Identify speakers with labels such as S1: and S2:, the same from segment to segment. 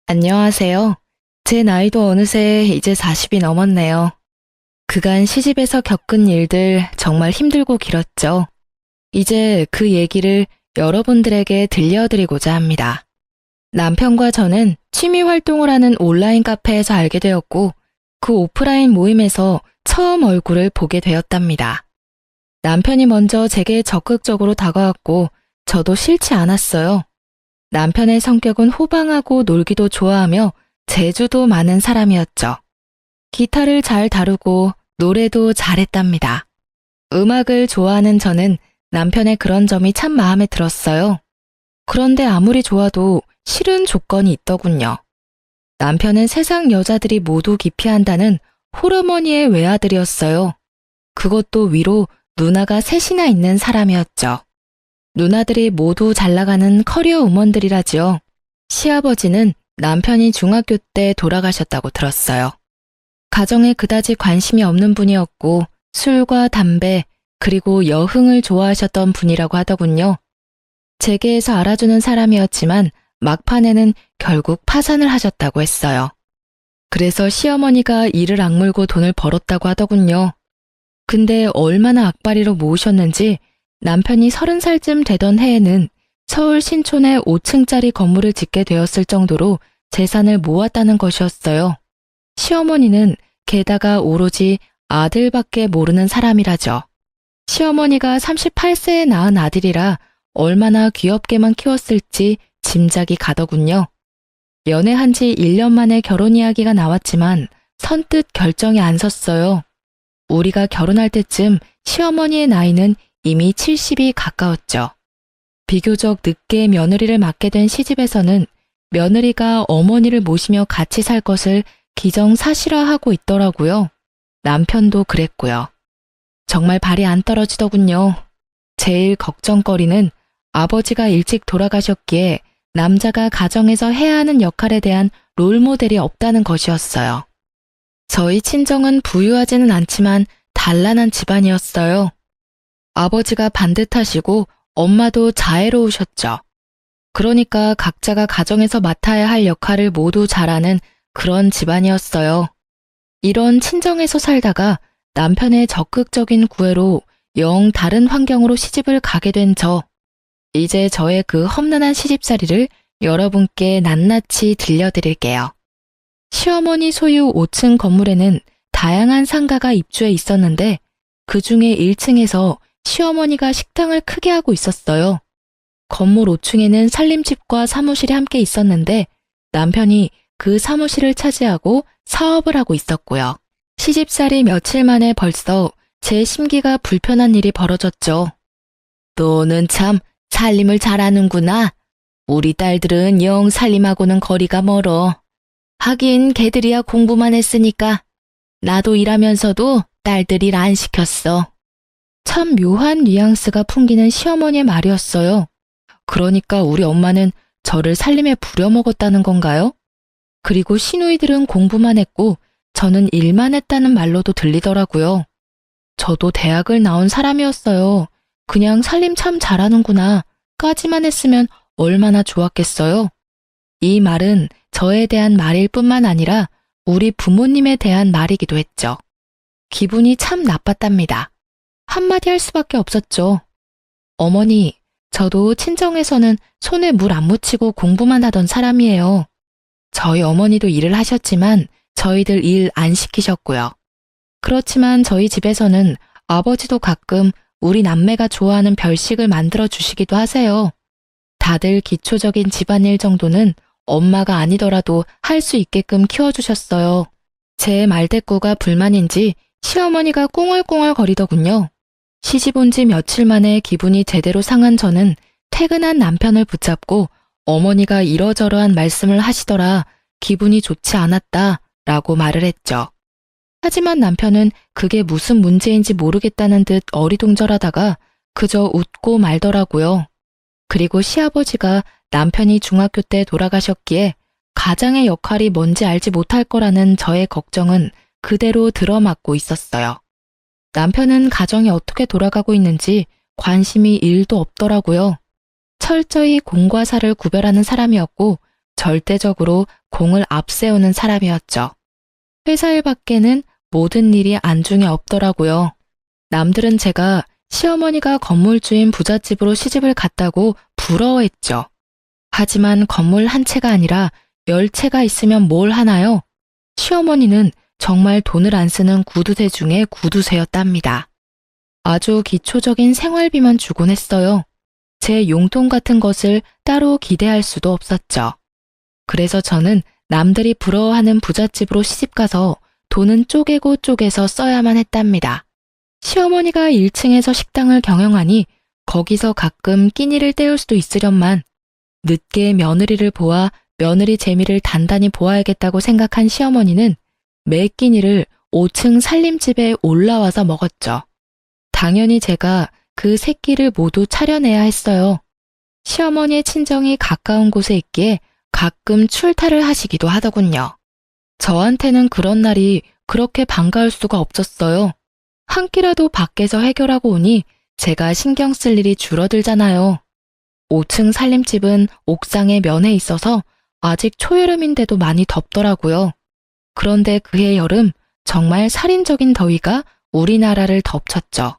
S1: 안녕하세요. 제 나이도 어느새 이제 40이 넘었네요. 그간 시집에서 겪은 일들 정말 힘들고 길었죠. 이제 그 얘기를 여러분들에게 들려드리고자 합니다. 남편과 저는 취미 활동을 하는 온라인 카페에서 알게 되었고, 그 오프라인 모임에서 처음 얼굴을 보게 되었답니다. 남편이 먼저 제게 적극적으로 다가왔고, 저도 싫지 않았어요. 남편의 성격은 호방하고 놀기도 좋아하며 재주도 많은 사람이었죠. 기타를 잘 다루고 노래도 잘했답니다. 음악을 좋아하는 저는 남편의 그런 점이 참 마음에 들었어요. 그런데 아무리 좋아도 싫은 조건이 있더군요. 남편은 세상 여자들이 모두 기피한다는 홀어머니의 외아들이었어요. 그것도 위로 누나가 셋이나 있는 사람이었죠. 누나들이 모두 잘나가는 커리어 우먼들이라지요. 시아버지는 남편이 중학교 때 돌아가셨다고 들었어요. 가정에 그다지 관심이 없는 분이었고 술과 담배 그리고 여흥을 좋아하셨던 분이라고 하더군요. 재계에서 알아주는 사람이었지만 막판에는 결국 파산을 하셨다고 했어요. 그래서 시어머니가 이를 악물고 돈을 벌었다고 하더군요. 근데 얼마나 악바리로 모으셨는지 남편이 30살쯤 되던 해에는 서울 신촌에 5층짜리 건물을 짓게 되었을 정도로 재산을 모았다는 것이었어요. 시어머니는 게다가 오로지 아들밖에 모르는 사람이라죠. 시어머니가 38세에 낳은 아들이라 얼마나 귀엽게만 키웠을지 짐작이 가더군요. 연애한 지 1년 만에 결혼 이야기가 나왔지만 선뜻 결정이 안 섰어요. 우리가 결혼할 때쯤 시어머니의 나이는 이미 70이 가까웠죠. 비교적 늦게 며느리를 맡게 된 시집에서는 며느리가 어머니를 모시며 같이 살 것을 기정사실화하고 있더라고요. 남편도 그랬고요. 정말 발이 안 떨어지더군요. 제일 걱정거리는 아버지가 일찍 돌아가셨기에 남자가 가정에서 해야 하는 역할에 대한 롤모델이 없다는 것이었어요. 저희 친정은 부유하지는 않지만 단란한 집안이었어요. 아버지가 반듯하시고 엄마도 자애로우셨죠. 그러니까 각자가 가정에서 맡아야 할 역할을 모두 잘하는 그런 집안이었어요. 이런 친정에서 살다가 남편의 적극적인 구애로 영 다른 환경으로 시집을 가게 된 저. 이제 저의 그 험난한 시집살이를 여러분께 낱낱이 들려드릴게요. 시어머니 소유 5층 건물에는 다양한 상가가 입주해 있었는데 그 중에 1층에서 시어머니가 식당을 크게 하고 있었어요. 건물 5층에는 살림집과 사무실이 함께 있었는데 남편이 그 사무실을 차지하고 사업을 하고 있었고요. 시집살이 며칠 만에 벌써 제 심기가 불편한 일이 벌어졌죠. 너는 참 살림을 잘하는구나. 우리 딸들은 영 살림하고는 거리가 멀어. 하긴 걔들이야 공부만 했으니까. 나도 일하면서도 딸들 일 안 시켰어. 참 묘한 뉘앙스가 풍기는 시어머니의 말이었어요. 그러니까 우리 엄마는 저를 살림에 부려먹었다는 건가요? 그리고 시누이들은 공부만 했고 저는 일만 했다는 말로도 들리더라고요. 저도 대학을 나온 사람이었어요. 그냥 살림 참 잘하는구나 까지만 했으면 얼마나 좋았겠어요. 이 말은 저에 대한 말일 뿐만 아니라 우리 부모님에 대한 말이기도 했죠. 기분이 참 나빴답니다. 한마디 할 수밖에 없었죠. 어머니, 저도 친정에서는 손에 물 안 묻히고 공부만 하던 사람이에요. 저희 어머니도 일을 하셨지만 저희들 일 안 시키셨고요. 그렇지만 저희 집에서는 아버지도 가끔 우리 남매가 좋아하는 별식을 만들어 주시기도 하세요. 다들 기초적인 집안일 정도는 엄마가 아니더라도 할 수 있게끔 키워주셨어요. 제 말대꾸가 불만인지 시어머니가 꽁얼꽁얼 거리더군요. 시집 온 지 며칠 만에 기분이 제대로 상한 저는 퇴근한 남편을 붙잡고 어머니가 이러저러한 말씀을 하시더라 기분이 좋지 않았다 라고 말을 했죠. 하지만 남편은 그게 무슨 문제인지 모르겠다는 듯 어리둥절하다가 그저 웃고 말더라고요. 그리고 시아버지가 남편이 중학교 때 돌아가셨기에 가장의 역할이 뭔지 알지 못할 거라는 저의 걱정은 그대로 들어맞고 있었어요. 남편은 가정이 어떻게 돌아가고 있는지 관심이 1도 없더라고요. 철저히 공과 사를 구별하는 사람이었고 절대적으로 공을 앞세우는 사람이었죠. 회사 일 밖에는 모든 일이 안중에 없더라고요. 남들은 제가 시어머니가 건물주인 부잣집으로 시집을 갔다고 부러워했죠. 하지만 건물 한 채가 아니라 10채가 있으면 뭘 하나요? 시어머니는 정말 돈을 안 쓰는 구두쇠 중에 구두쇠였답니다. 아주 기초적인 생활비만 주곤 했어요. 제 용돈 같은 것을 따로 기대할 수도 없었죠. 그래서 저는 남들이 부러워하는 부잣집으로 시집가서 돈은 쪼개고 쪼개서 써야만 했답니다. 시어머니가 1층에서 식당을 경영하니 거기서 가끔 끼니를 때울 수도 있으련만 늦게 며느리를 보아 며느리 재미를 단단히 보아야겠다고 생각한 시어머니는 매 끼니를 5층 살림집에 올라와서 먹었죠. 당연히 제가 그 세 끼를 모두 차려내야 했어요. 시어머니의 친정이 가까운 곳에 있기에 가끔 출타를 하시기도 하더군요. 저한테는 그런 날이 그렇게 반가울 수가 없었어요. 한 끼라도 밖에서 해결하고 오니 제가 신경 쓸 일이 줄어들잖아요. 5층 살림집은 옥상에 면에 있어서 아직 초여름인데도 많이 덥더라고요. 그런데 그해 여름 정말 살인적인 더위가 우리나라를 덮쳤죠.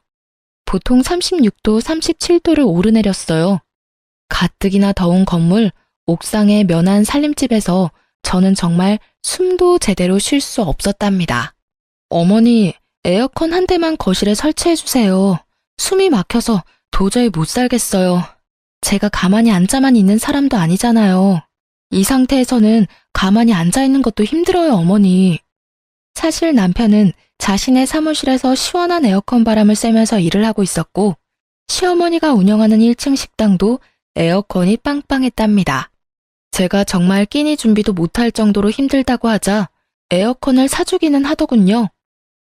S1: 보통 36도, 37도를 오르내렸어요. 가뜩이나 더운 건물, 옥상의 면한 살림집에서 저는 정말 숨도 제대로 쉴 수 없었답니다. 어머니, 에어컨 한 대만 거실에 설치해주세요. 숨이 막혀서 도저히 못 살겠어요. 제가 가만히 앉아만 있는 사람도 아니잖아요. 이 상태에서는 가만히 앉아있는 것도 힘들어요, 어머니. 사실 남편은 자신의 사무실에서 시원한 에어컨 바람을 쐬면서 일을 하고 있었고, 시어머니가 운영하는 1층 식당도 에어컨이 빵빵했답니다. 제가 정말 끼니 준비도 못할 정도로 힘들다고 하자 에어컨을 사주기는 하더군요.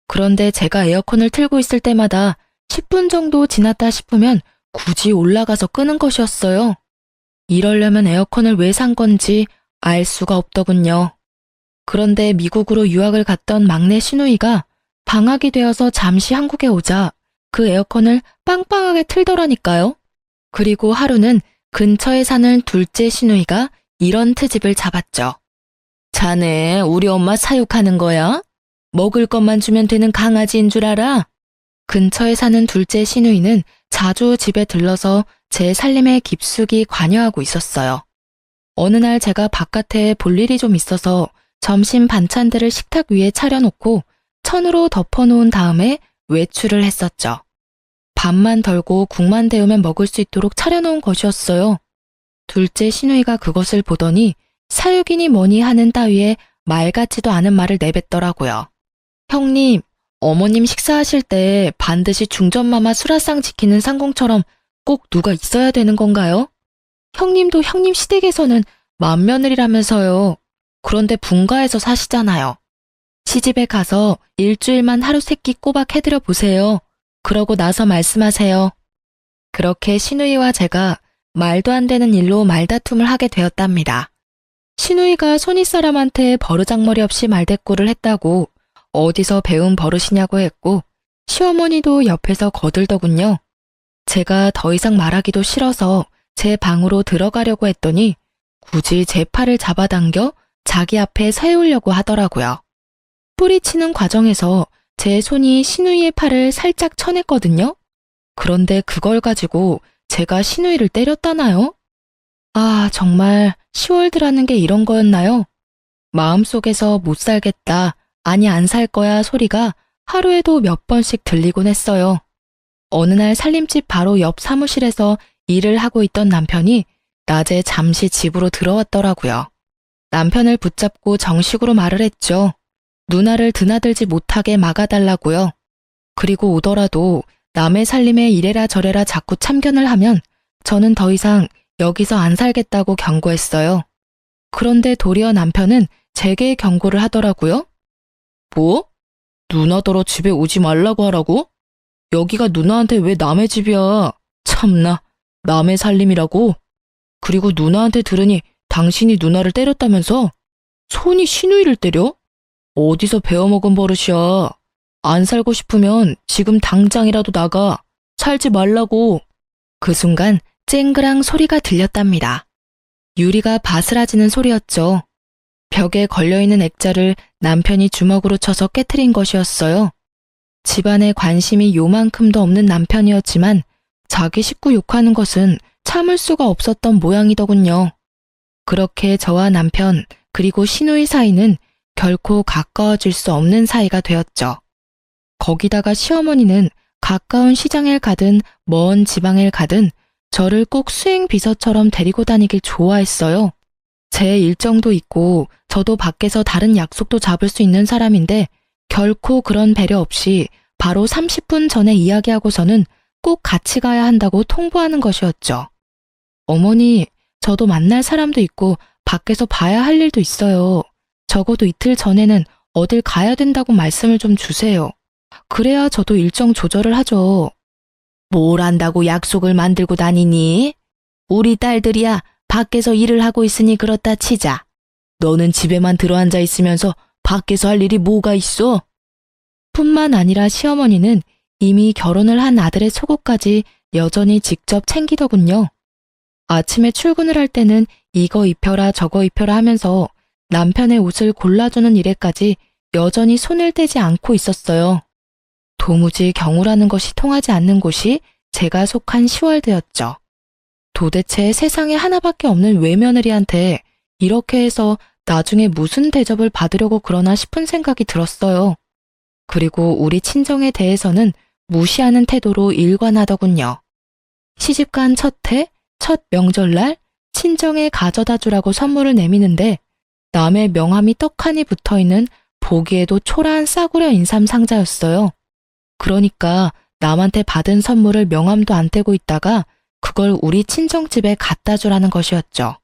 S1: 그런데 제가 에어컨을 틀고 있을 때마다 10분 정도 지났다 싶으면 굳이 올라가서 끄는 것이었어요. 이러려면 에어컨을 왜 산 건지 알 수가 없더군요. 그런데 미국으로 유학을 갔던 막내 시누이가 방학이 되어서 잠시 한국에 오자 그 에어컨을 빵빵하게 틀더라니까요. 그리고 하루는 근처에 사는 둘째 시누이가 이런 트집을 잡았죠. 자네 우리 엄마 사육하는 거야? 먹을 것만 주면 되는 강아지인 줄 알아? 근처에 사는 둘째 시누이는 자주 집에 들러서 제 살림에 깊숙이 관여하고 있었어요. 어느 날 제가 바깥에 볼 일이 좀 있어서 점심 반찬들을 식탁 위에 차려놓고 천으로 덮어놓은 다음에 외출을 했었죠. 밥만 덜고 국만 데우면 먹을 수 있도록 차려놓은 것이었어요. 둘째 시누이가 그것을 보더니 사육이니 뭐니 하는 따위에 말 같지도 않은 말을 내뱉더라고요. 형님, 어머님 식사하실 때 반드시 중전마마 수라상 지키는 상공처럼 꼭 누가 있어야 되는 건가요? 형님도 형님 시댁에서는 맏며느리라면서요. 그런데 분가에서 사시잖아요. 시집에 가서 일주일만 하루 세끼 꼬박 해드려 보세요. 그러고 나서 말씀하세요. 그렇게 시누이와 제가 말도 안 되는 일로 말다툼을 하게 되었답니다. 시누이가 손윗사람한테 버르장머리 없이 말대꾸를 했다고 어디서 배운 버릇이냐고 했고 시어머니도 옆에서 거들더군요. 제가 더 이상 말하기도 싫어서 제 방으로 들어가려고 했더니 굳이 제 팔을 잡아당겨 자기 앞에 세우려고 하더라고요. 뿌리치는 과정에서 제 손이 시누이의 팔을 살짝 쳐냈거든요. 그런데 그걸 가지고 제가 시누이를 때렸다나요? 아, 정말 10월드라는 게 이런 거였나요? 마음속에서 못 살겠다, 아니 안 살 거야 소리가 하루에도 몇 번씩 들리곤 했어요. 어느 날 살림집 바로 옆 사무실에서 일을 하고 있던 남편이 낮에 잠시 집으로 들어왔더라고요. 남편을 붙잡고 정식으로 말을 했죠. 누나를 드나들지 못하게 막아달라고요. 그리고 오더라도 남의 살림에 이래라 저래라 자꾸 참견을 하면 저는 더 이상 여기서 안 살겠다고 경고했어요. 그런데 도리어 남편은 제게 경고를 하더라고요. 뭐? 누나더러 집에 오지 말라고 하라고? 여기가 누나한테 왜 남의 집이야? 참나, 남의 살림이라고? 그리고 누나한테 들으니 당신이 누나를 때렸다면서? 손이 시누이를 때려? 어디서 배워먹은 버릇이야. 안 살고 싶으면 지금 당장이라도 나가. 살지 말라고. 그 순간 쨍그랑 소리가 들렸답니다. 유리가 바스라지는 소리였죠. 벽에 걸려있는 액자를 남편이 주먹으로 쳐서 깨트린 것이었어요. 집안에 관심이 요만큼도 없는 남편이었지만 자기 식구 욕하는 것은 참을 수가 없었던 모양이더군요. 그렇게 저와 남편 그리고 시누이 사이는 결코 가까워질 수 없는 사이가 되었죠. 거기다가 시어머니는 가까운 시장을 가든 먼 지방을 가든 저를 꼭 수행 비서처럼 데리고 다니길 좋아했어요. 제 일정도 있고 저도 밖에서 다른 약속도 잡을 수 있는 사람인데 결코 그런 배려 없이 바로 30분 전에 이야기하고서는 꼭 같이 가야 한다고 통보하는 것이었죠. 어머니, 저도 만날 사람도 있고 밖에서 봐야 할 일도 있어요. 적어도 이틀 전에는 어딜 가야 된다고 말씀을 좀 주세요. 그래야 저도 일정 조절을 하죠. 뭘 안다고 약속을 만들고 다니니? 우리 딸들이야 밖에서 일을 하고 있으니 그렇다 치자. 너는 집에만 들어앉아 있으면서 밖에서 할 일이 뭐가 있어? 뿐만 아니라 시어머니는 이미 결혼을 한 아들의 속옷까지 여전히 직접 챙기더군요. 아침에 출근을 할 때는 이거 입혀라 저거 입혀라 하면서 남편의 옷을 골라주는 일에까지 여전히 손을 떼지 않고 있었어요. 도무지 경우라는 것이 통하지 않는 곳이 제가 속한 시월드였죠. 도대체 세상에 하나밖에 없는 외며느리한테 이렇게 해서 나중에 무슨 대접을 받으려고 그러나 싶은 생각이 들었어요. 그리고 우리 친정에 대해서는 무시하는 태도로 일관하더군요. 시집간 첫 해, 첫 명절날 친정에 가져다 주라고 선물을 내미는데 남의 명함이 떡하니 붙어있는 보기에도 초라한 싸구려 인삼 상자였어요. 그러니까 남한테 받은 선물을 명함도 안 떼고 있다가 그걸 우리 친정집에 갖다 주라는 것이었죠.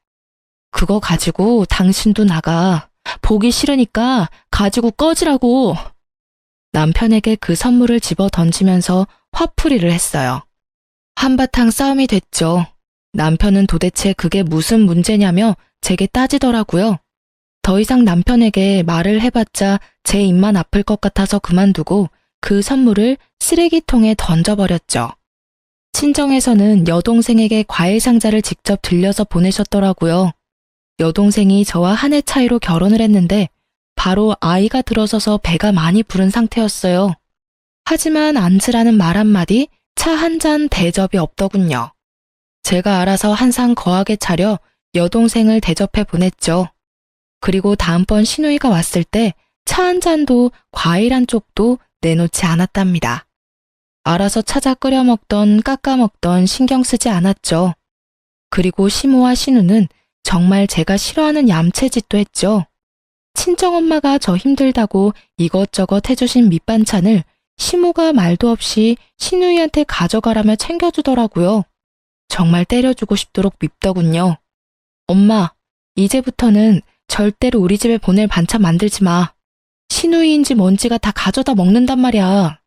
S1: 그거 가지고 당신도 나가. 보기 싫으니까 가지고 꺼지라고. 남편에게 그 선물을 집어 던지면서 화풀이를 했어요. 한바탕 싸움이 됐죠. 남편은 도대체 그게 무슨 문제냐며 제게 따지더라고요. 더 이상 남편에게 말을 해봤자 제 입만 아플 것 같아서 그만두고 그 선물을 쓰레기통에 던져버렸죠. 친정에서는 여동생에게 과일 상자를 직접 들려서 보내셨더라고요. 여동생이 저와 한 해 차이로 결혼을 했는데 바로 아이가 들어서서 배가 많이 부른 상태였어요. 하지만 앉으라는 말 한마디, 차 한 잔 대접이 없더군요. 제가 알아서 한 상 거하게 차려 여동생을 대접해 보냈죠. 그리고 다음번 시누이가 왔을 때 차 한 잔도 과일 한 쪽도 내놓지 않았답니다. 알아서 찾아 끓여 먹던 깎아 먹던 신경 쓰지 않았죠. 그리고 시모와 시누는 정말 제가 싫어하는 얌체짓도 했죠. 친정엄마가 저 힘들다고 이것저것 해주신 밑반찬을 시모가 말도 없이 시누이한테 가져가라며 챙겨주더라고요. 정말 때려주고 싶도록 밉더군요. 엄마, 이제부터는 절대로 우리 집에 보낼 반찬 만들지 마. 시누이인지 뭔지가 다 가져다 먹는단 말이야.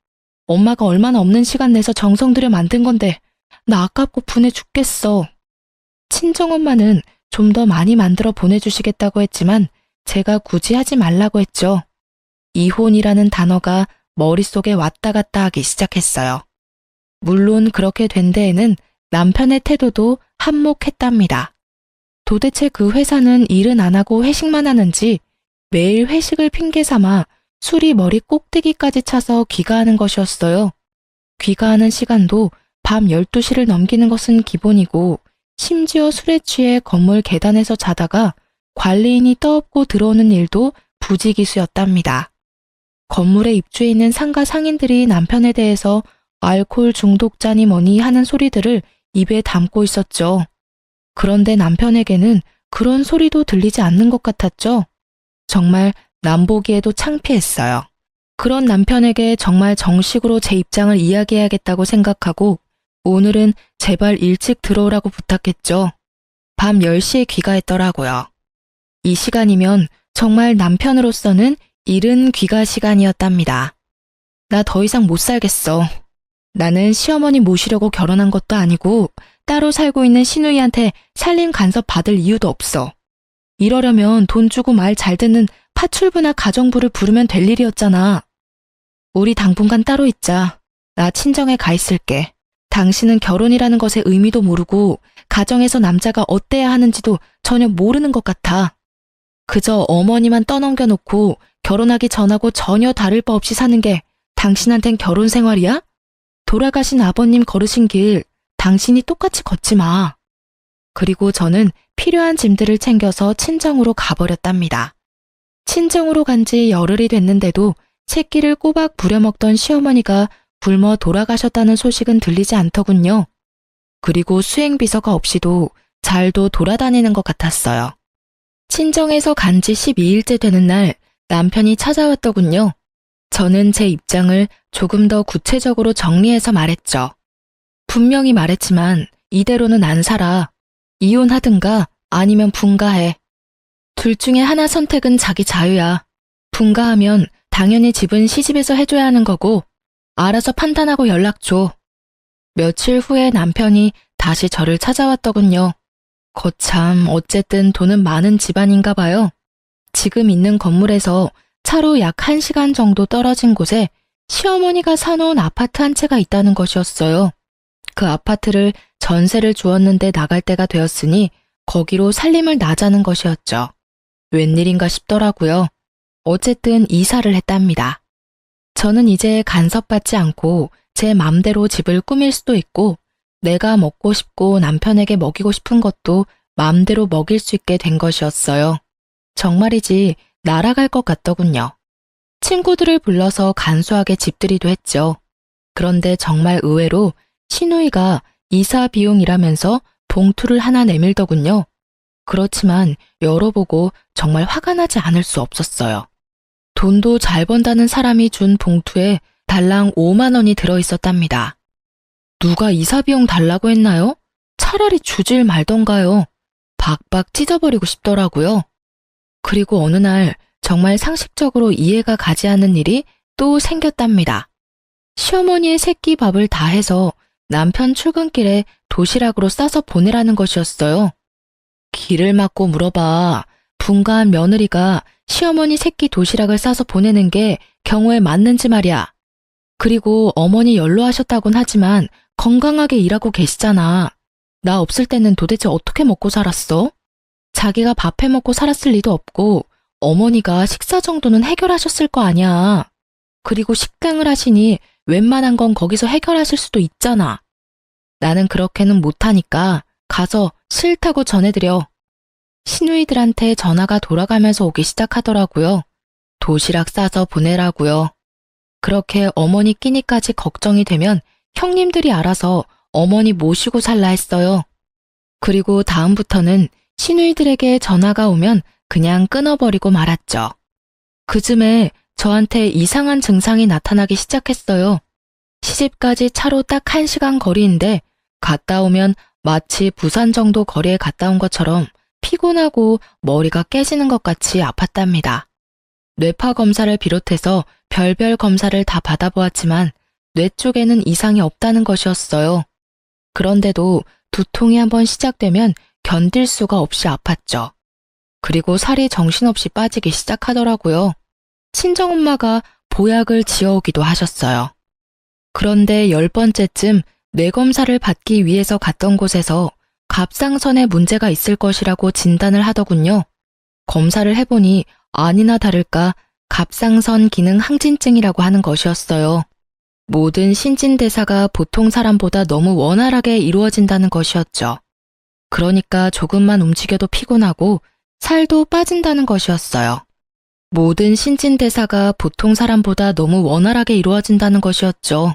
S1: 엄마가 얼마나 없는 시간 내서 정성 들여 만든 건데 나 아깝고 분해 죽겠어. 친정엄마는 좀 더 많이 만들어 보내주시겠다고 했지만 제가 굳이 하지 말라고 했죠. 이혼이라는 단어가 머릿속에 왔다 갔다 하기 시작했어요. 물론 그렇게 된 데에는 남편의 태도도 한몫했답니다. 도대체 그 회사는 일은 안 하고 회식만 하는지 매일 회식을 핑계 삼아 술이 머리 꼭대기까지 차서 귀가하는 것이었어요. 귀가하는 시간도 밤 12시를 넘기는 것은 기본이고 심지어 술에 취해 건물 계단에서 자다가 관리인이 떠엎고 들어오는 일도 부지기수였답니다. 건물에 입주해 있는 상가 상인들이 남편에 대해서 알코올 중독자니 뭐니 하는 소리들을 입에 담고 있었죠. 그런데 남편에게는 그런 소리도 들리지 않는 것 같았죠. 정말 남보기에도 창피했어요. 그런 남편에게 정말 정식으로 제 입장을 이야기해야겠다고 생각하고 오늘은 제발 일찍 들어오라고 부탁했죠. 밤 10시에 귀가했더라고요. 이 시간이면 정말 남편으로서는 이른 귀가 시간이었답니다. 나 더 이상 못 살겠어. 나는 시어머니 모시려고 결혼한 것도 아니고 따로 살고 있는 시누이한테 살림 간섭 받을 이유도 없어. 이러려면 돈 주고 말 잘 듣는 파출부나 가정부를 부르면 될 일이었잖아. 우리 당분간 따로 있자. 나 친정에 가 있을게. 당신은 결혼이라는 것의 의미도 모르고 가정에서 남자가 어때야 하는지도 전혀 모르는 것 같아. 그저 어머니만 떠넘겨놓고 결혼하기 전하고 전혀 다를 바 없이 사는 게 당신한텐 결혼 생활이야? 돌아가신 아버님 걸으신 길 당신이 똑같이 걷지 마. 그리고 저는 필요한 짐들을 챙겨서 친정으로 가버렸답니다. 친정으로 간 지 열흘이 됐는데도 새끼를 꼬박 부려먹던 시어머니가 굶어 돌아가셨다는 소식은 들리지 않더군요. 그리고 수행비서가 없이도 잘도 돌아다니는 것 같았어요. 친정에서 간 지 12일째 되는 날 남편이 찾아왔더군요. 저는 제 입장을 조금 더 구체적으로 정리해서 말했죠. 분명히 말했지만 이대로는 안 살아. 이혼하든가 아니면 분가해. 둘 중에 하나 선택은 자기 자유야. 분가하면 당연히 집은 시집에서 해줘야 하는 거고 알아서 판단하고 연락 줘. 며칠 후에 남편이 다시 저를 찾아왔더군요. 거참 어쨌든 돈은 많은 집안인가 봐요. 지금 있는 건물에서 차로 약 1시간 정도 떨어진 곳에 시어머니가 사놓은 아파트 한 채가 있다는 것이었어요. 그 아파트를 전세를 주었는데 나갈 때가 되었으니 거기로 살림을 나자는 것이었죠. 웬일인가 싶더라고요. 어쨌든 이사를 했답니다. 저는 이제 간섭받지 않고 제 맘대로 집을 꾸밀 수도 있고 내가 먹고 싶고 남편에게 먹이고 싶은 것도 맘대로 먹일 수 있게 된 것이었어요. 정말이지 날아갈 것 같더군요. 친구들을 불러서 간소하게 집들이도 했죠. 그런데 정말 의외로 시누이가 이사 비용이라면서 봉투를 하나 내밀더군요. 그렇지만 열어보고 정말 화가 나지 않을 수 없었어요. 돈도 잘 번다는 사람이 준 봉투에 달랑 5만 원이 들어있었답니다. 누가 이사 비용 달라고 했나요? 차라리 주질 말던가요. 박박 찢어버리고 싶더라고요. 그리고 어느 날 정말 상식적으로 이해가 가지 않는 일이 또 생겼답니다. 시어머니의 새끼 밥을 다 해서 남편 출근길에 도시락으로 싸서 보내라는 것이었어요. 길을 막고 물어봐. 분가한 며느리가 시어머니 새끼 도시락을 싸서 보내는 게 경우에 맞는지 말이야. 그리고 어머니 연로하셨다곤 하지만 건강하게 일하고 계시잖아. 나 없을 때는 도대체 어떻게 먹고 살았어? 자기가 밥 해먹고 살았을 리도 없고 어머니가 식사 정도는 해결하셨을 거 아니야. 그리고 식당을 하시니 웬만한 건 거기서 해결하실 수도 있잖아. 나는 그렇게는 못하니까 가서 싫다고 전해드려. 시누이들한테 전화가 돌아가면서 오기 시작하더라고요. 도시락 싸서 보내라고요. 그렇게 어머니 끼니까지 걱정이 되면 형님들이 알아서 어머니 모시고 살라 했어요. 그리고 다음부터는 시누이들에게 전화가 오면 그냥 끊어버리고 말았죠. 그쯤에 저한테 이상한 증상이 나타나기 시작했어요. 시집까지 차로 딱 1시간 거리인데 갔다 오면 마치 부산 정도 거리에 갔다 온 것처럼 피곤하고 머리가 깨지는 것 같이 아팠답니다. 뇌파 검사를 비롯해서 별별 검사를 다 받아보았지만 뇌 쪽에는 이상이 없다는 것이었어요. 그런데도 두통이 한번 시작되면 견딜 수가 없이 아팠죠. 그리고 살이 정신없이 빠지기 시작하더라고요. 친정엄마가 보약을 지어오기도 하셨어요. 그런데 10번째쯤 뇌검사를 받기 위해서 갔던 곳에서 갑상선에 문제가 있을 것이라고 진단을 하더군요. 검사를 해보니 아니나 다를까 갑상선 기능 항진증이라고 하는 것이었어요. 모든 신진대사가 보통 사람보다 너무 원활하게 이루어진다는 것이었죠. 그러니까 조금만 움직여도 피곤하고 살도 빠진다는 것이었어요. 모든 신진대사가 보통 사람보다 너무 원활하게 이루어진다는 것이었죠.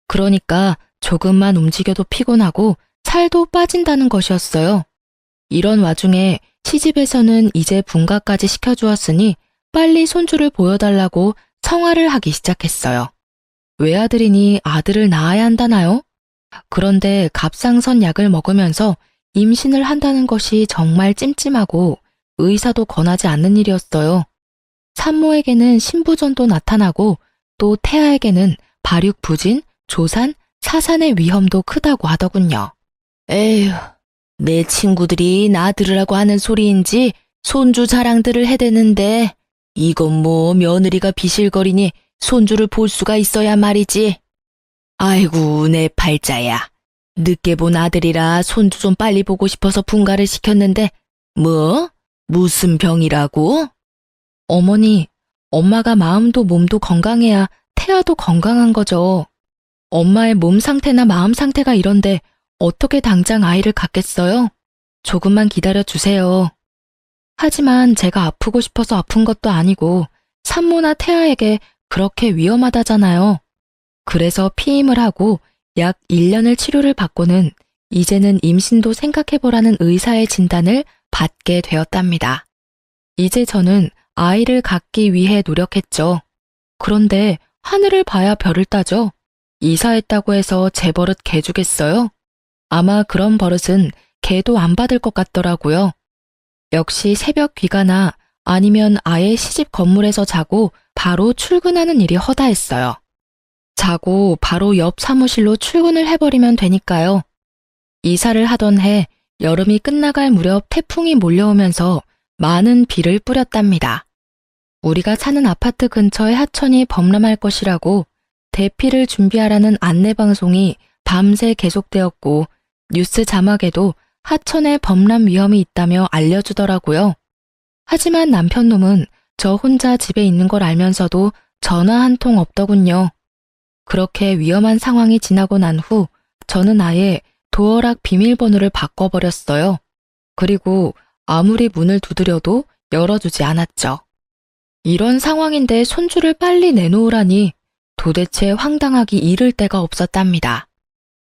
S1: 그러니까 조금만 움직여도 피곤하고 살도 빠진다는 것이었어요. 이런 와중에 시집에서는 이제 분가까지 시켜주었으니 빨리 손주를 보여달라고 성화를 하기 시작했어요. 외아들이니 아들을 낳아야 한다나요? 그런데 갑상선 약을 먹으면서 임신을 한다는 것이 정말 찜찜하고 의사도 권하지 않는 일이었어요. 산모에게는 신부전도 나타나고 또 태아에게는 발육부진, 조산, 사산의 위험도 크다고 하더군요. 에휴, 내 친구들이 나 들으라고 하는 소리인지 손주 자랑들을 해대는데 이건 뭐 며느리가 비실거리니 손주를 볼 수가 있어야 말이지. 아이고 내 팔자야. 늦게 본 아들이라 손주 좀 빨리 보고 싶어서 분가를 시켰는데 뭐? 무슨 병이라고? 어머니, 엄마가 마음도 몸도 건강해야 태아도 건강한 거죠. 엄마의 몸 상태나 마음 상태가 이런데 어떻게 당장 아이를 갖겠어요? 조금만 기다려 주세요. 하지만 제가 아프고 싶어서 아픈 것도 아니고 산모나 태아에게 그렇게 위험하다잖아요. 그래서 피임을 하고 약 1년을 치료를 받고는 이제는 임신도 생각해보라는 의사의 진단을 받게 되었답니다. 이제 저는 아이를 갖기 위해 노력했죠. 그런데 하늘을 봐야 별을 따죠. 이사했다고 해서 제 버릇 개 주겠어요? 아마 그런 버릇은 개도 안 받을 것 같더라고요. 역시 새벽 귀가나 아니면 아예 시집 건물에서 자고 바로 출근하는 일이 허다했어요. 자고 바로 옆 사무실로 출근을 해버리면 되니까요. 이사를 하던 해 여름이 끝나갈 무렵 태풍이 몰려오면서 많은 비를 뿌렸답니다. 우리가 사는 아파트 근처에 하천이 범람할 것이라고 대피를 준비하라는 안내방송이 밤새 계속되었고 뉴스 자막에도 하천에 범람 위험이 있다며 알려주더라고요. 하지만 남편놈은 저 혼자 집에 있는 걸 알면서도 전화 한 통 없더군요. 그렇게 위험한 상황이 지나고 난 후 저는 아예 도어락 비밀번호를 바꿔버렸어요. 그리고 아무리 문을 두드려도 열어주지 않았죠. 이런 상황인데 손주를 빨리 내놓으라니 도대체 황당하기 이를 데가 없었답니다.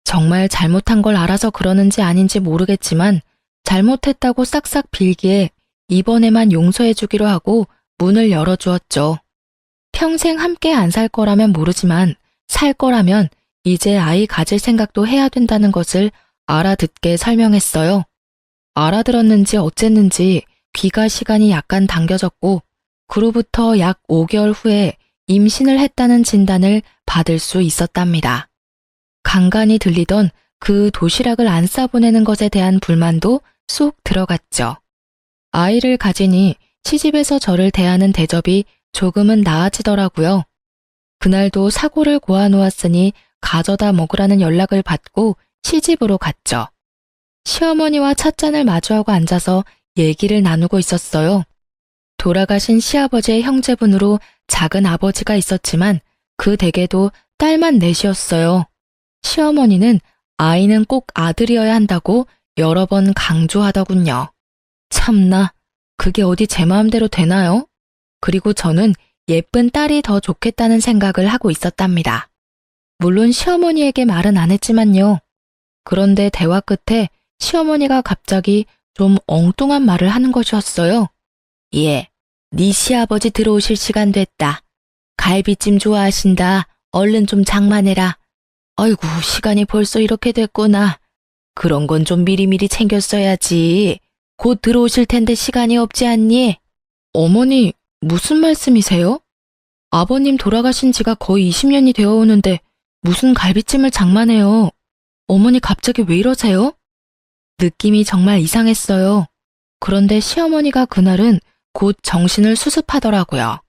S1: 정말 잘못한 걸 알아서 그러는지 아닌지 모르겠지만 잘못했다고 싹싹 빌기에 이번에만 용서해주기로 하고 문을 열어주었죠. 평생 함께 안 살 거라면 모르지만 살 거라면 이제 아이 가질 생각도 해야 된다는 것을 알아듣게 설명했어요. 알아들었는지 어쨌는지 귀가 시간이 약간 당겨졌고 그로부터 약 5개월 후에 임신을 했다는 진단을 받을 수 있었답니다. 간간히 들리던 그 도시락을 안 싸보내는 것에 대한 불만도 쏙 들어갔죠. 아이를 가지니 시집에서 저를 대하는 대접이 조금은 나아지더라고요. 그날도 사고를 고아놓았으니 가져다 먹으라는 연락을 받고 시집으로 갔죠. 시어머니와 찻잔을 마주하고 앉아서 얘기를 나누고 있었어요. 돌아가신 시아버지의 형제분으로 작은 아버지가 있었지만 그 댁에도 딸만 넷이었어요. 시어머니는 아이는 꼭 아들이어야 한다고 여러 번 강조하더군요. 참나, 그게 어디 제 마음대로 되나요? 그리고 저는 예쁜 딸이 더 좋겠다는 생각을 하고 있었답니다. 물론 시어머니에게 말은 안 했지만요. 그런데 대화 끝에 시어머니가 갑자기 좀 엉뚱한 말을 하는 것이었어요. 예, 네 시아버지 들어오실 시간 됐다. 갈비찜 좋아하신다. 얼른 좀 장만해라. 아이고, 시간이 벌써 이렇게 됐구나. 그런 건 좀 미리미리 챙겼어야지. 곧 들어오실 텐데 시간이 없지 않니? 어머니, 무슨 말씀이세요? 아버님 돌아가신 지가 거의 20년이 되어 오는데 무슨 갈비찜을 장만해요. 어머니 갑자기 왜 이러세요? 느낌이 정말 이상했어요. 그런데 시어머니가 그날은 곧 정신을 수습하더라고요.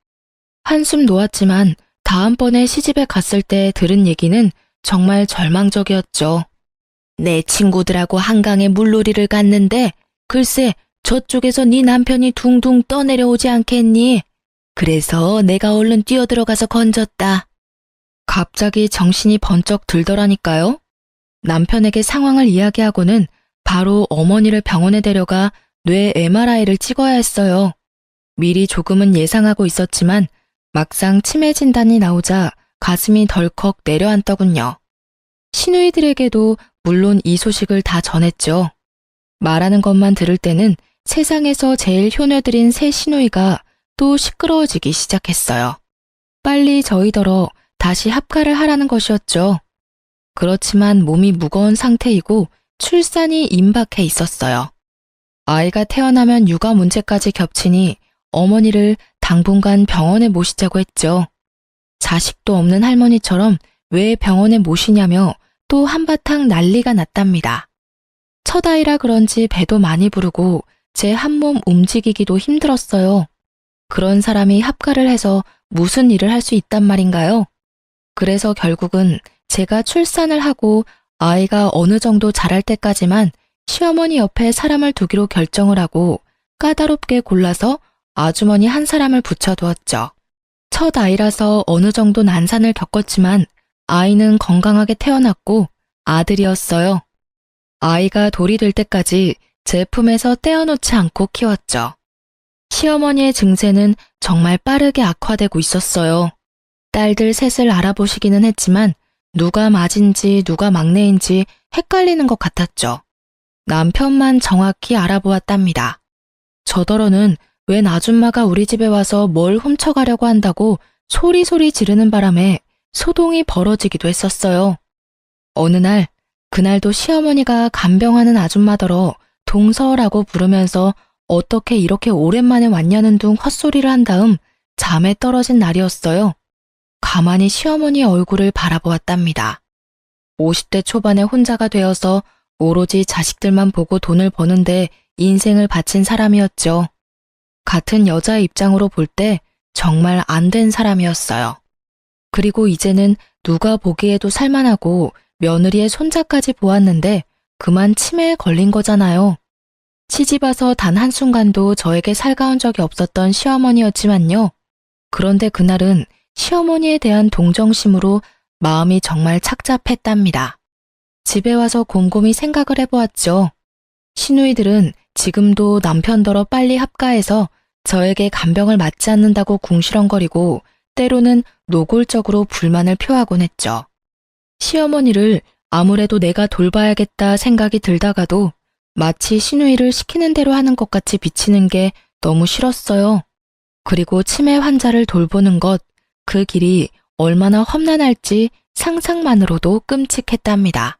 S1: 한숨 놓았지만 다음번에 시집에 갔을 때 들은 얘기는 정말 절망적이었죠. 내 친구들하고 한강에 물놀이를 갔는데 글쎄 저쪽에서 네 남편이 둥둥 떠내려오지 않겠니? 그래서 내가 얼른 뛰어들어가서 건졌다. 갑자기 정신이 번쩍 들더라니까요. 남편에게 상황을 이야기하고는 바로 어머니를 병원에 데려가 뇌 MRI를 찍어야 했어요. 미리 조금은 예상하고 있었지만 막상 치매 진단이 나오자 가슴이 덜컥 내려앉더군요. 시누이들에게도 물론 이 소식을 다 전했죠. 말하는 것만 들을 때는 세상에서 제일 효녀들인 새 시누이가 또 시끄러워지기 시작했어요. 빨리 저희더러 다시 합가를 하라는 것이었죠. 그렇지만 몸이 무거운 상태이고 출산이 임박해 있었어요. 아이가 태어나면 육아 문제까지 겹치니 어머니를 당분간 병원에 모시자고 했죠. 자식도 없는 할머니처럼 왜 병원에 모시냐며 또 한바탕 난리가 났답니다. 첫 아이라 그런지 배도 많이 부르고 제 한몸 움직이기도 힘들었어요. 그런 사람이 합가를 해서 무슨 일을 할 수 있단 말인가요? 그래서 결국은 제가 출산을 하고 아이가 어느 정도 자랄 때까지만 시어머니 옆에 사람을 두기로 결정을 하고 까다롭게 골라서 아주머니 한 사람을 붙여두었죠. 첫 아이라서 어느 정도 난산을 겪었지만 아이는 건강하게 태어났고 아들이었어요. 아이가 돌이 될 때까지 제 품에서 떼어놓지 않고 키웠죠. 시어머니의 증세는 정말 빠르게 악화되고 있었어요. 딸들 셋을 알아보시기는 했지만 누가 맏인지 누가 막내인지 헷갈리는 것 같았죠. 남편만 정확히 알아보았답니다. 저더러는 웬 아줌마가 우리 집에 와서 뭘 훔쳐가려고 한다고 소리소리 지르는 바람에 소동이 벌어지기도 했었어요. 어느 날, 그날도 시어머니가 간병하는 아줌마더러 동서라고 부르면서 어떻게 이렇게 오랜만에 왔냐는 둥 헛소리를 한 다음 잠에 떨어진 날이었어요. 가만히 시어머니의 얼굴을 바라보았답니다. 50대 초반에 혼자가 되어서 오로지 자식들만 보고 돈을 버는데 인생을 바친 사람이었죠. 같은 여자의 입장으로 볼 때 정말 안 된 사람이었어요. 그리고 이제는 누가 보기에도 살만하고 며느리의 손자까지 보았는데 그만 치매에 걸린 거잖아요. 시집와서 단 한순간도 저에게 살가운 적이 없었던 시어머니였지만요. 그런데 그날은 시어머니에 대한 동정심으로 마음이 정말 착잡했답니다. 집에 와서 곰곰이 생각을 해보았죠. 시누이들은 지금도 남편더러 빨리 합가해서 저에게 간병을 맡지 않는다고 궁시렁거리고 때로는 노골적으로 불만을 표하곤 했죠. 시어머니를 아무래도 내가 돌봐야겠다 생각이 들다가도 마치 시누이를 시키는 대로 하는 것 같이 비치는 게 너무 싫었어요. 그리고 치매 환자를 돌보는 것, 그 길이 얼마나 험난할지 상상만으로도 끔찍했답니다.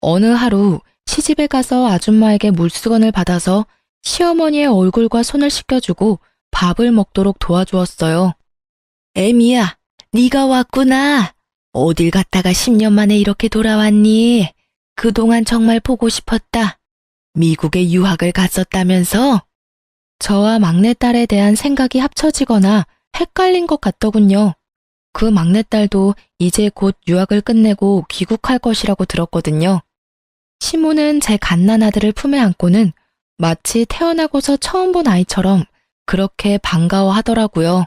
S1: 어느 하루 시집에 가서 아줌마에게 물수건을 받아서 시어머니의 얼굴과 손을 씻겨주고 밥을 먹도록 도와주었어요. 애미야, 네가 왔구나. 어딜 갔다가 10년 만에 이렇게 돌아왔니? 그동안 정말 보고 싶었다. 미국에 유학을 갔었다면서? 저와 막내딸에 대한 생각이 합쳐지거나 헷갈린 것 같더군요. 그 막내딸도 이제 곧 유학을 끝내고 귀국할 것이라고 들었거든요. 시모는 제 갓난아들을 품에 안고는 마치 태어나고서 처음 본 아이처럼 그렇게 반가워하더라고요.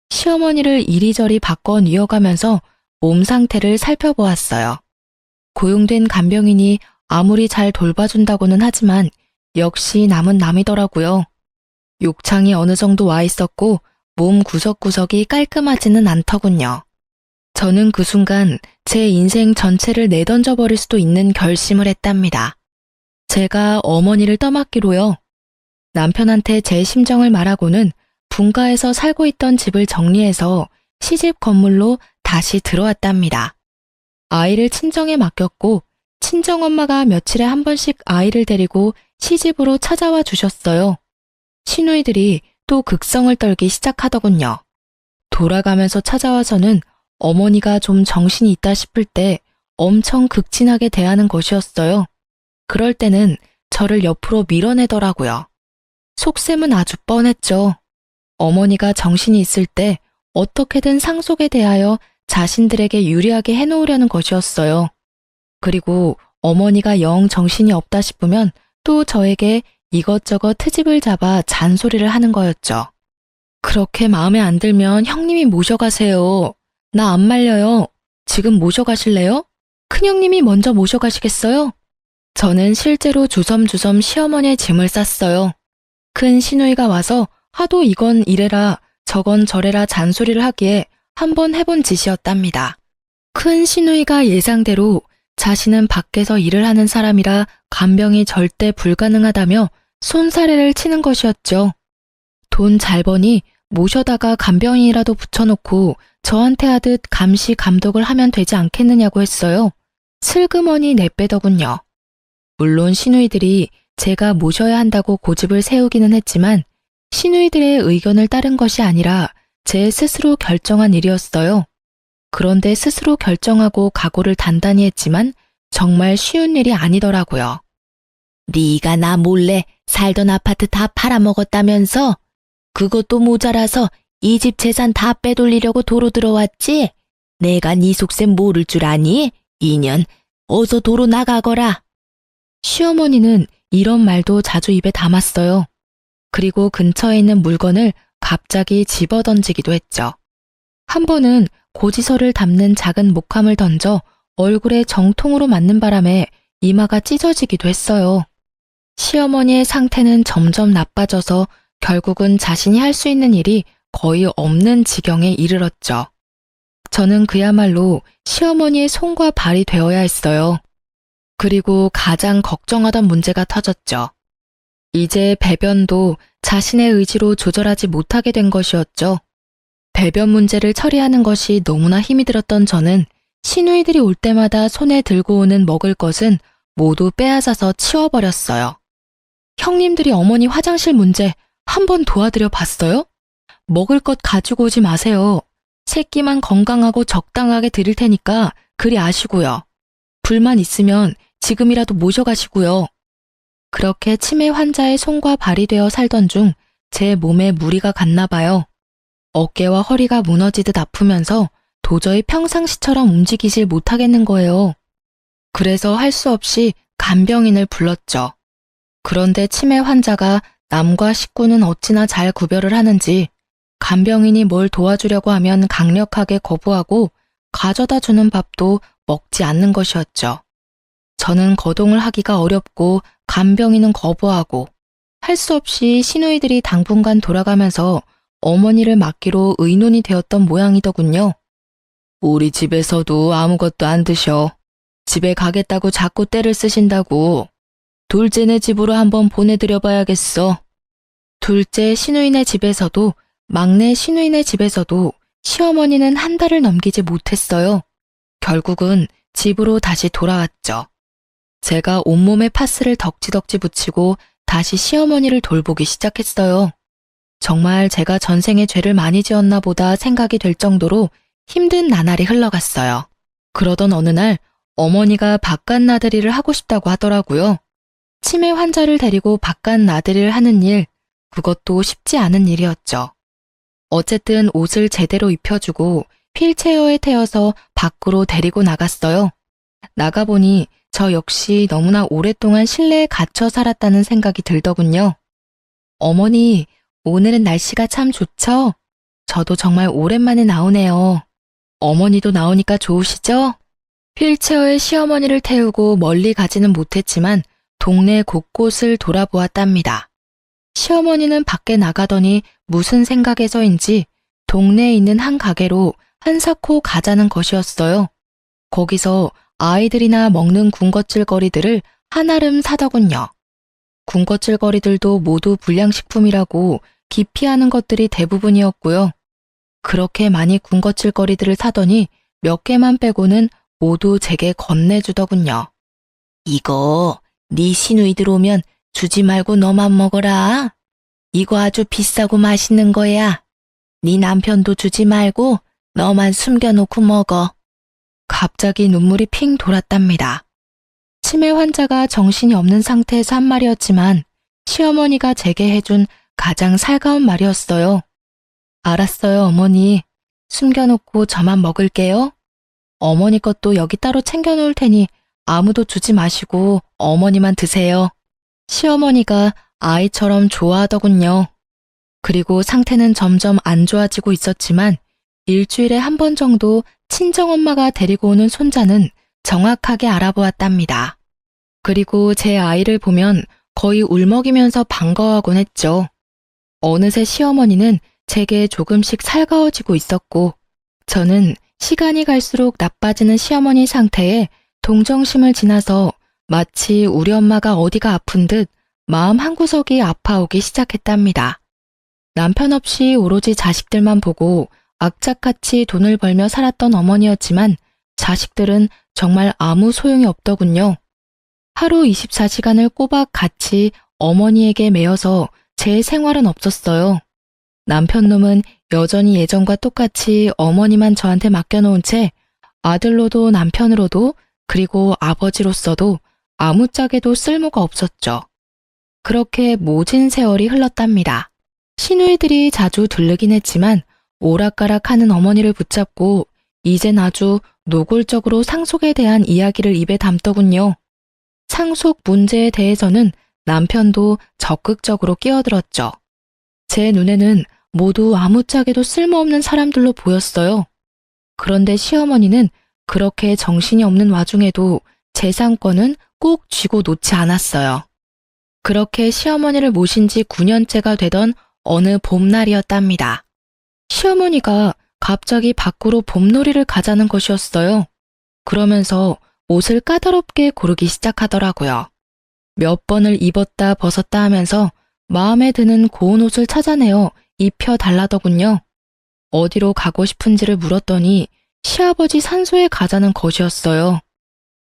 S1: 시어머니를 이리저리 바꿔 뉘어가면서 몸 상태를 살펴보았어요. 고용된 간병인이 아무리 잘 돌봐준다고는 하지만 역시 남은 남이더라고요. 욕창이 어느 정도 와 있었고 몸 구석구석이 깔끔하지는 않더군요. 저는 그 순간 제 인생 전체를 내던져버릴 수도 있는 결심을 했답니다. 제가 어머니를 떠맡기로요. 남편한테 제 심정을 말하고는 분가에서 살고 있던 집을 정리해서 시집 건물로 다시 들어왔답니다. 아이를 친정에 맡겼고 친정엄마가 며칠에 한 번씩 아이를 데리고 시집으로 찾아와 주셨어요. 시누이들이 또 극성을 떨기 시작하더군요. 돌아가면서 찾아와서는 어머니가 좀 정신이 있다 싶을 때 엄청 극진하게 대하는 것이었어요. 그럴 때는 저를 옆으로 밀어내더라고요. 속셈은 아주 뻔했죠. 어머니가 정신이 있을 때 어떻게든 상속에 대하여 자신들에게 유리하게 해놓으려는 것이었어요. 그리고 어머니가 영 정신이 없다 싶으면 또 저에게 이것저것 트집을 잡아 잔소리를 하는 거였죠. 그렇게 마음에 안 들면 형님이 모셔가세요. 나 안 말려요. 지금 모셔가실래요? 큰형님이 먼저 모셔가시겠어요? 저는 실제로 주섬주섬 시어머니의 짐을 쌌어요. 큰 시누이가 와서 하도 이건 이래라 저건 저래라 잔소리를 하기에 한번 해본 짓이었답니다. 큰 시누이가 예상대로 자신은 밖에서 일을 하는 사람이라 간병이 절대 불가능하다며 손사래를 치는 것이었죠. 돈 잘 버니 모셔다가 간병인이라도 붙여놓고 저한테 하듯 감시 감독을 하면 되지 않겠느냐고 했어요. 슬그머니 내빼더군요. 물론 시누이들이 제가 모셔야 한다고 고집을 세우기는 했지만 시누이들의 의견을 따른 것이 아니라 제 스스로 결정한 일이었어요. 그런데 스스로 결정하고 각오를 단단히 했지만 정말 쉬운 일이 아니더라고요. 네가 나 몰래 살던 아파트 다 팔아먹었다면서? 그것도 모자라서 이 집 재산 다 빼돌리려고 도로 들어왔지? 내가 네 속셈 모를 줄 아니? 인연, 어서 도로 나가거라. 시어머니는 이런 말도 자주 입에 담았어요. 그리고 근처에 있는 물건을 갑자기 집어던지기도 했죠. 한 번은 고지서를 담는 작은 목함을 던져 얼굴에 정통으로 맞는 바람에 이마가 찢어지기도 했어요. 시어머니의 상태는 점점 나빠져서 결국은 자신이 할 수 있는 일이 거의 없는 지경에 이르렀죠. 저는 그야말로 시어머니의 손과 발이 되어야 했어요. 그리고 가장 걱정하던 문제가 터졌죠. 이제 배변도 자신의 의지로 조절하지 못하게 된 것이었죠. 배변 문제를 처리하는 것이 너무나 힘이 들었던 저는 시누이들이 올 때마다 손에 들고 오는 먹을 것은 모두 빼앗아서 치워버렸어요. 형님들이 어머니 화장실 문제 한번 도와드려 봤어요? 먹을 것 가지고 오지 마세요. 새끼만 건강하고 적당하게 드릴 테니까 그리 아시고요. 불만 있으면 지금이라도 모셔가시고요. 그렇게 치매 환자의 손과 발이 되어 살던 중 제 몸에 무리가 갔나 봐요. 어깨와 허리가 무너지듯 아프면서 도저히 평상시처럼 움직이질 못하겠는 거예요. 그래서 할 수 없이 간병인을 불렀죠. 그런데 치매 환자가 남과 식구는 어찌나 잘 구별을 하는지 간병인이 뭘 도와주려고 하면 강력하게 거부하고 가져다 주는 밥도 먹지 않는 것이었죠. 저는 거동을 하기가 어렵고 간병인은 거부하고 할 수 없이 시누이들이 당분간 돌아가면서 어머니를 맡기로 의논이 되었던 모양이더군요. 우리 집에서도 아무것도 안 드셔. 집에 가겠다고 자꾸 떼를 쓰신다고. 둘째네 집으로 한번 보내드려 봐야겠어. 둘째 시누이네 집에서도 막내 시누이네 집에서도 시어머니는 한 달을 넘기지 못했어요. 결국은 집으로 다시 돌아왔죠. 제가 온몸에 파스를 덕지덕지 붙이고 다시 시어머니를 돌보기 시작했어요. 정말 제가 전생에 죄를 많이 지었나 보다 생각이 될 정도로 힘든 나날이 흘러갔어요. 그러던 어느 날 어머니가 바깥 나들이를 하고 싶다고 하더라고요. 치매 환자를 데리고 바깥 나들이를 하는 일, 그것도 쉽지 않은 일이었죠. 어쨌든 옷을 제대로 입혀주고 휠체어에 태워서 밖으로 데리고 나갔어요. 나가보니 저 역시 너무나 오랫동안 실내에 갇혀 살았다는 생각이 들더군요. 어머니, 오늘은 날씨가 참 좋죠? 저도 정말 오랜만에 나오네요. 어머니도 나오니까 좋으시죠? 휠체어에 시어머니를 태우고 멀리 가지는 못했지만 동네 곳곳을 돌아보았답니다. 시어머니는 밖에 나가더니 무슨 생각에서인지 동네에 있는 한 가게로 한사코 가자는 것이었어요. 거기서 아이들이나 먹는 군것질거리들을 한아름 사더군요. 군것질거리들도 모두 불량식품이라고 기피하는 것들이 대부분이었고요. 그렇게 많이 군것질거리들을 사더니 몇 개만 빼고는 모두 제게 건네주더군요. 이거 네 시누이들 오면 주지 말고 너만 먹어라. 이거 아주 비싸고 맛있는 거야. 네 남편도 주지 말고 너만 숨겨놓고 먹어. 갑자기 눈물이 핑 돌았답니다. 치매 환자가 정신이 없는 상태에서 한 말이었지만 시어머니가 제게 해준 가장 살가운 말이었어요. 알았어요, 어머니. 숨겨놓고 저만 먹을게요. 어머니 것도 여기 따로 챙겨놓을 테니 아무도 주지 마시고 어머니만 드세요. 시어머니가 아이처럼 좋아하더군요. 그리고 상태는 점점 안 좋아지고 있었지만 일주일에 한 번 정도 친정엄마가 데리고 오는 손자는 정확하게 알아보았답니다. 그리고 제 아이를 보면 거의 울먹이면서 반가워하곤 했죠. 어느새 시어머니는 제게 조금씩 살가워지고 있었고 저는 시간이 갈수록 나빠지는 시어머니 상태에 동정심을 지나서 마치 우리 엄마가 어디가 아픈 듯 마음 한구석이 아파오기 시작했답니다. 남편 없이 오로지 자식들만 보고 악착같이 돈을 벌며 살았던 어머니였지만 자식들은 정말 아무 소용이 없더군요. 하루 24시간을 꼬박 같이 어머니에게 매여서 제 생활은 없었어요. 남편놈은 여전히 예전과 똑같이 어머니만 저한테 맡겨놓은 채 아들로도 남편으로도 그리고 아버지로서도 아무짝에도 쓸모가 없었죠. 그렇게 모진 세월이 흘렀답니다. 시누이들이 자주 들르긴 했지만 오락가락하는 어머니를 붙잡고 이젠 아주 노골적으로 상속에 대한 이야기를 입에 담더군요. 상속 문제에 대해서는 남편도 적극적으로 끼어들었죠. 제 눈에는 모두 아무짝에도 쓸모없는 사람들로 보였어요. 그런데 시어머니는 그렇게 정신이 없는 와중에도 재산권은 꼭 쥐고 놓지 않았어요. 그렇게 시어머니를 모신 지 9년째가 되던 어느 봄날이었답니다. 시어머니가 갑자기 밖으로 봄놀이를 가자는 것이었어요. 그러면서 옷을 까다롭게 고르기 시작하더라고요. 몇 번을 입었다 벗었다 하면서 마음에 드는 고운 옷을 찾아내어 입혀달라더군요. 어디로 가고 싶은지를 물었더니 시아버지 산소에 가자는 것이었어요.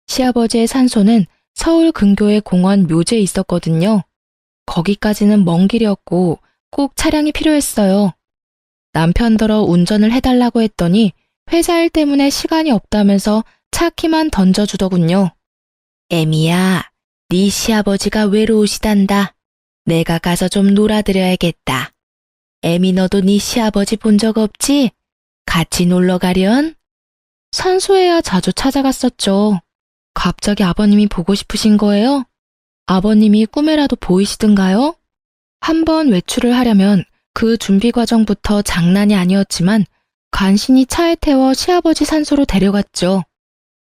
S1: 시아버지의 산소는 서울 근교의 공원 묘지에 있었거든요. 거기까지는 먼 길이었고 꼭 차량이 필요했어요. 남편더러 운전을 해달라고 했더니 회사 일 때문에 시간이 없다면서 차 키만 던져주더군요. 애미야, 네 시아버지가 외로우시단다. 내가 가서 좀 놀아드려야겠다. 애미 너도 네 시아버지 본 적 없지? 같이 놀러 가련? 산소에야 자주 찾아갔었죠. 갑자기 아버님이 보고 싶으신 거예요? 아버님이 꿈에라도 보이시던가요? 한번 외출을 하려면 그 준비 과정부터 장난이 아니었지만 간신히 차에 태워 시아버지 산소로 데려갔죠.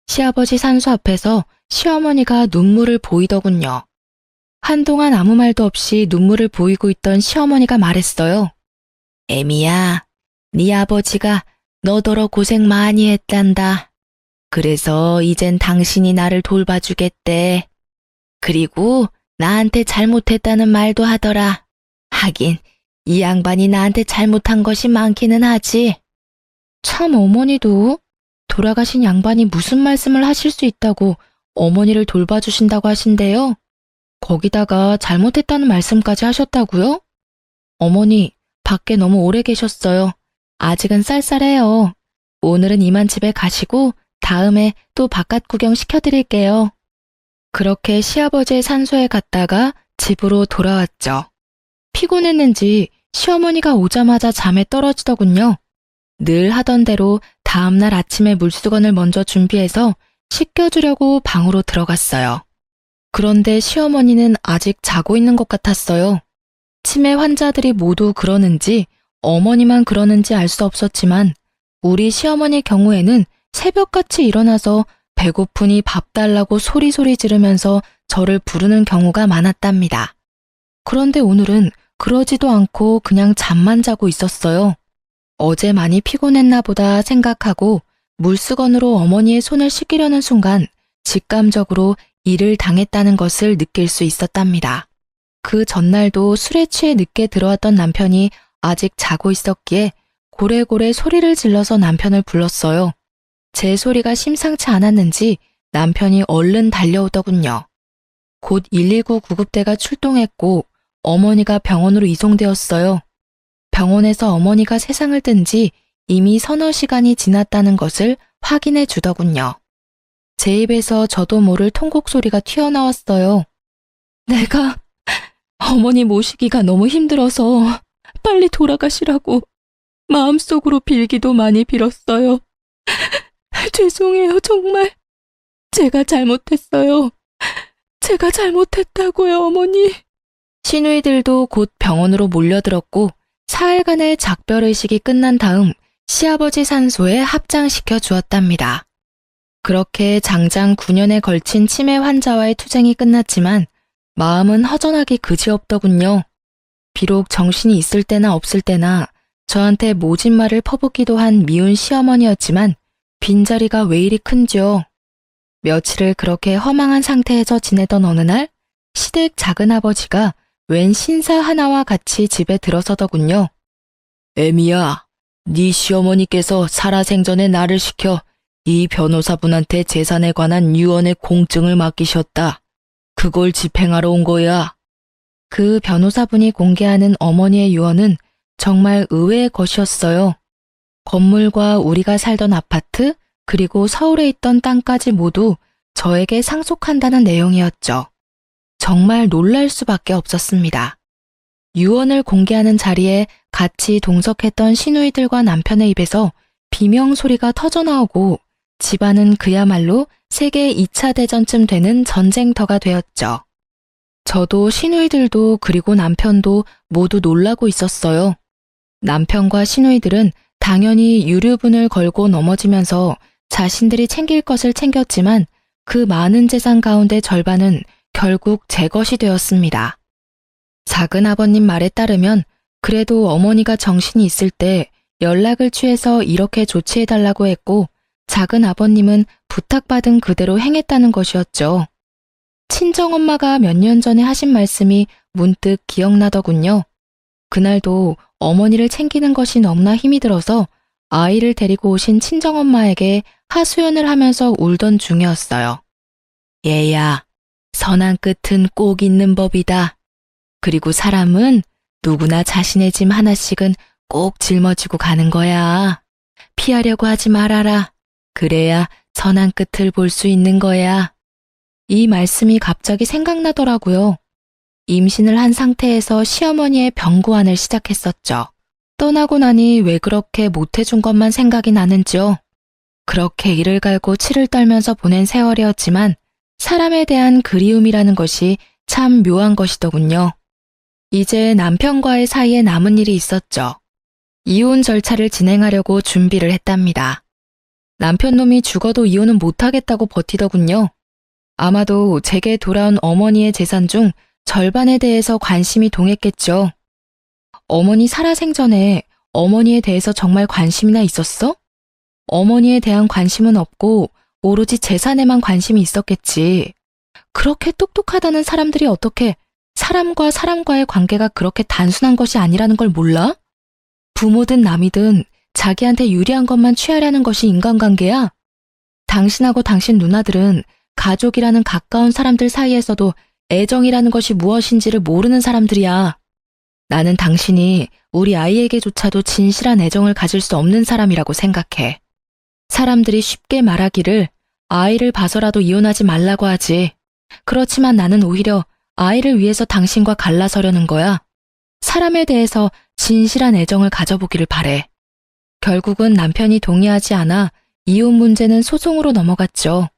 S1: 시아버지 산소 앞에서 시어머니가 눈물을 보이더군요. 한동안 아무 말도 없이 눈물을 보이고 있던 시어머니가 말했어요. 애미야, 네 아버지가 너더러 고생 많이 했단다. 그래서 이젠 당신이 나를 돌봐주겠대. 그리고 나한테 잘못했다는 말도 하더라. 하긴 이 양반이 나한테 잘못한 것이 많기는 하지. 참 어머니도 돌아가신 양반이 무슨 말씀을 하실 수 있다고 어머니를 돌봐주신다고 하신대요. 거기다가 잘못했다는 말씀까지 하셨다고요? 어머니, 밖에 너무 오래 계셨어요. 아직은 쌀쌀해요. 오늘은 이만 집에 가시고 다음에 또 바깥 구경 시켜드릴게요. 그렇게 시아버지의 산소에 갔다가 집으로 돌아왔죠. 피곤했는지 시어머니가 오자마자 잠에 떨어지더군요. 늘 하던 대로 다음날 아침에 물수건을 먼저 준비해서 씻겨주려고 방으로 들어갔어요. 그런데 시어머니는 아직 자고 있는 것 같았어요. 치매 환자들이 모두 그러는지 어머니만 그러는지 알 수 없었지만 우리 시어머니 경우에는 새벽같이 일어나서 배고프니 밥 달라고 소리소리 지르면서 저를 부르는 경우가 많았답니다. 그런데 오늘은 그러지도 않고 그냥 잠만 자고 있었어요. 어제 많이 피곤했나 보다 생각하고 물수건으로 어머니의 손을 씻기려는 순간 직감적으로 일을 당했다는 것을 느낄 수 있었답니다. 그 전날도 술에 취해 늦게 들어왔던 남편이 아직 자고 있었기에 고래고래 소리를 질러서 남편을 불렀어요. 제 소리가 심상치 않았는지 남편이 얼른 달려오더군요. 곧 119 구급대가 출동했고 어머니가 병원으로 이송되었어요. 병원에서 어머니가 세상을 뜬 지 이미 서너 시간이 지났다는 것을 확인해 주더군요. 제 입에서 저도 모를 통곡 소리가 튀어나왔어요. 내가 어머니 모시기가 너무 힘들어서 빨리 돌아가시라고 마음속으로 빌기도 많이 빌었어요. 죄송해요, 정말. 제가 잘못했어요. 제가 잘못했다고요, 어머니. 시누이들도 곧 병원으로 몰려들었고 사흘간의 작별의식이 끝난 다음 시아버지 산소에 합장시켜 주었답니다. 그렇게 장장 9년에 걸친 치매 환자와의 투쟁이 끝났지만 마음은 허전하기 그지없더군요. 비록 정신이 있을 때나 없을 때나 저한테 모진 말을 퍼붓기도 한 미운 시어머니였지만 빈자리가 왜 이리 큰지요. 며칠을 그렇게 허망한 상태에서 지내던 어느 날 시댁 작은아버지가 웬 신사 하나와 같이 집에 들어서더군요. 애미야, 네 시어머니께서 살아생전에 나를 시켜 이 변호사분한테 재산에 관한 유언의 공증을 맡기셨다. 그걸 집행하러 온 거야. 그 변호사분이 공개하는 어머니의 유언은 정말 의외의 것이었어요. 건물과 우리가 살던 아파트, 그리고 서울에 있던 땅까지 모두 저에게 상속한다는 내용이었죠. 정말 놀랄 수밖에 없었습니다. 유언을 공개하는 자리에 같이 동석했던 시누이들과 남편의 입에서 비명소리가 터져나오고 집안은 그야말로 세계 2차 대전쯤 되는 전쟁터가 되었죠. 저도 시누이들도 그리고 남편도 모두 놀라고 있었어요. 남편과 시누이들은 당연히 유류분을 걸고 넘어지면서 자신들이 챙길 것을 챙겼지만 그 많은 재산 가운데 절반은 결국 제 것이 되었습니다. 작은 아버님 말에 따르면 그래도 어머니가 정신이 있을 때 연락을 취해서 이렇게 조치해달라고 했고 작은 아버님은 부탁받은 그대로 행했다는 것이었죠. 친정엄마가 몇 년 전에 하신 말씀이 문득 기억나더군요. 그날도 어머니를 챙기는 것이 너무나 힘이 들어서 아이를 데리고 오신 친정엄마에게 하소연을 하면서 울던 중이었어요. 얘야, 선한 끝은 꼭 있는 법이다. 그리고 사람은 누구나 자신의 짐 하나씩은 꼭 짊어지고 가는 거야. 피하려고 하지 말아라. 그래야 선한 끝을 볼 수 있는 거야. 이 말씀이 갑자기 생각나더라고요. 임신을 한 상태에서 시어머니의 병구안을 시작했었죠. 떠나고 나니 왜 그렇게 못해준 것만 생각이 나는지요. 그렇게 이를 갈고 치를 떨면서 보낸 세월이었지만 사람에 대한 그리움이라는 것이 참 묘한 것이더군요. 이제 남편과의 사이에 남은 일이 있었죠. 이혼 절차를 진행하려고 준비를 했답니다. 남편 놈이 죽어도 이혼은 못하겠다고 버티더군요. 아마도 제게 돌아온 어머니의 재산 중 절반에 대해서 관심이 동했겠죠. 어머니 살아생전에 어머니에 대해서 정말 관심이나 있었어? 어머니에 대한 관심은 없고 오로지 재산에만 관심이 있었겠지. 그렇게 똑똑하다는 사람들이 어떻게 사람과 사람과의 관계가 그렇게 단순한 것이 아니라는 걸 몰라? 부모든 남이든 자기한테 유리한 것만 취하려는 것이 인간관계야? 당신하고 당신 누나들은 가족이라는 가까운 사람들 사이에서도 애정이라는 것이 무엇인지를 모르는 사람들이야. 나는 당신이 우리 아이에게조차도 진실한 애정을 가질 수 없는 사람이라고 생각해. 사람들이 쉽게 말하기를 아이를 봐서라도 이혼하지 말라고 하지. 그렇지만 나는 오히려 아이를 위해서 당신과 갈라서려는 거야. 사람에 대해서 진실한 애정을 가져보기를 바래. 결국은 남편이 동의하지 않아 이혼 문제는 소송으로 넘어갔죠.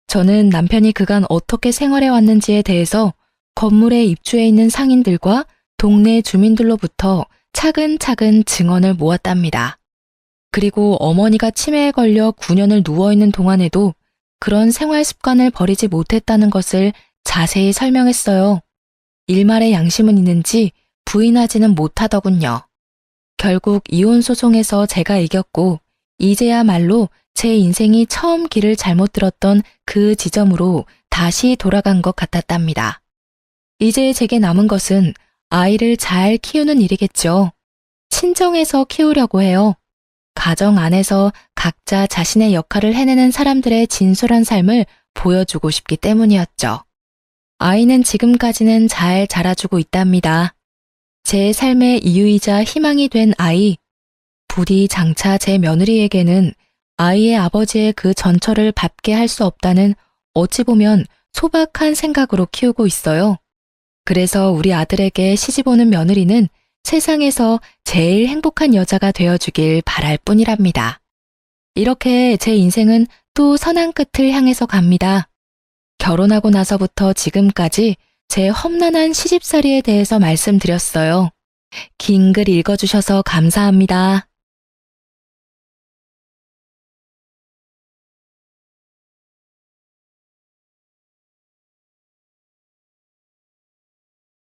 S1: 저는 남편이 그간 어떻게 생활해 왔는지에 대해서 건물에 입주해 있는 상인들과 동네 주민들로부터 차근차근 증언을 모았답니다. 그리고 어머니가 치매에 걸려 9년을 누워있는 동안에도 그런 생활 습관을 버리지 못했다는 것을 자세히 설명했어요. 일말의 양심은 있는지 부인하지는 못하더군요. 결국 이혼 소송에서 제가 이겼고 이제야말로 제 인생이 처음 길을 잘못 들었던 그 지점으로 다시 돌아간 것 같았답니다. 이제 제게 남은 것은 아이를 잘 키우는 일이겠죠. 친정에서 키우려고 해요. 가정 안에서 각자 자신의 역할을 해내는 사람들의 진솔한 삶을 보여주고 싶기 때문이었죠. 아이는 지금까지는 잘 자라주고 있답니다. 제 삶의 이유이자 희망이 된 아이, 부디 장차 제 며느리에게는 아이의 아버지의 그 전처를 밟게 할 수 없다는 어찌 보면 소박한 생각으로 키우고 있어요. 그래서 우리 아들에게 시집 오는 며느리는 세상에서 제일 행복한 여자가 되어주길 바랄 뿐이랍니다. 이렇게 제 인생은 또 선한 끝을 향해서 갑니다. 결혼하고 나서부터 지금까지 제 험난한 시집살이에 대해서 말씀드렸어요. 긴 글 읽어주셔서 감사합니다.